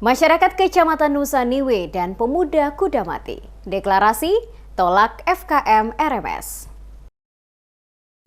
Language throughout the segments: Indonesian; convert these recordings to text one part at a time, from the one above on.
Masyarakat Kecamatan Nusa Niwe dan pemuda Kudamati deklarasi tolak FKM RMS.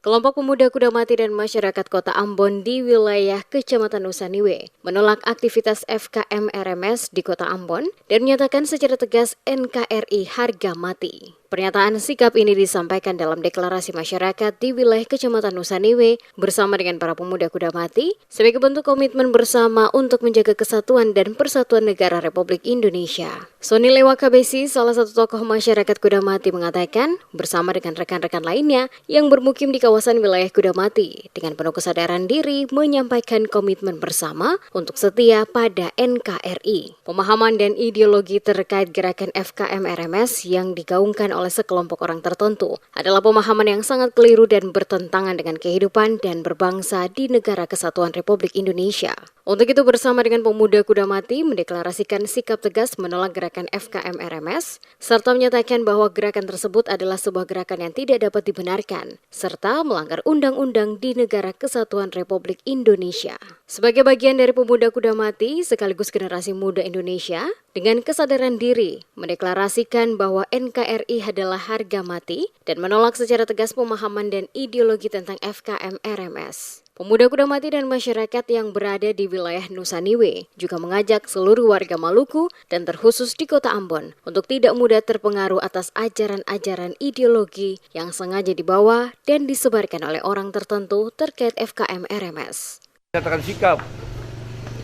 Kelompok pemuda Kudamati dan masyarakat Kota Ambon di wilayah Kecamatan Nusa Niwe menolak aktivitas FKM RMS di Kota Ambon dan menyatakan secara tegas NKRI harga mati. Pernyataan sikap ini disampaikan dalam deklarasi masyarakat di wilayah Kecamatan Nusa Niwe bersama dengan para pemuda Kudamati sebagai bentuk komitmen bersama untuk menjaga kesatuan dan persatuan negara Republik Indonesia. Sony Lewa KBC, salah satu tokoh masyarakat Kudamati, mengatakan bersama dengan rekan-rekan lainnya yang bermukim di kawasan wilayah Kudamati dengan penuh kesadaran diri menyampaikan komitmen bersama untuk setia pada NKRI. Pemahaman dan ideologi terkait gerakan FKM RMS yang digaungkan oleh sekelompok orang tertentu adalah pemahaman yang sangat keliru dan bertentangan dengan kehidupan dan berbangsa di negara kesatuan Republik Indonesia. Untuk itu bersama dengan pemuda Kudamati mendeklarasikan sikap tegas menolak gerakan FKM RMS serta menyatakan bahwa gerakan tersebut adalah sebuah gerakan yang tidak dapat dibenarkan serta melanggar undang-undang di negara kesatuan Republik Indonesia. Sebagai bagian dari pemuda Kudamati sekaligus generasi muda Indonesia, dengan kesadaran diri mendeklarasikan bahwa NKRI adalah harga mati dan menolak secara tegas pemahaman dan ideologi tentang FKM RMS. Pemuda Kudamati dan masyarakat yang berada di wilayah Nusa Niwe juga mengajak seluruh warga Maluku dan terkhusus di Kota Ambon untuk tidak mudah terpengaruh atas ajaran-ajaran ideologi yang sengaja dibawa dan disebarkan oleh orang tertentu terkait FKM RMS. Menyatakan sikap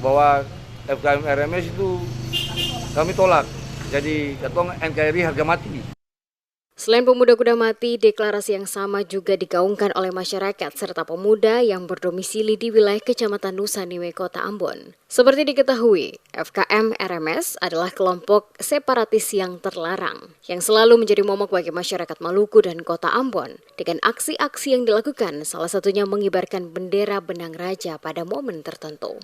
bahwa FKM RMS itu kami tolak, jadi ketua NKRI harga mati. Selain pemuda Kudamati, deklarasi yang sama juga digaungkan oleh masyarakat serta pemuda yang berdomisili di wilayah Kecamatan Nusa Niwe, Kota Ambon. Seperti diketahui, FKM RMS adalah kelompok separatis yang terlarang, yang selalu menjadi momok bagi masyarakat Maluku dan Kota Ambon, dengan aksi-aksi yang dilakukan, salah satunya mengibarkan bendera benang raja pada momen tertentu.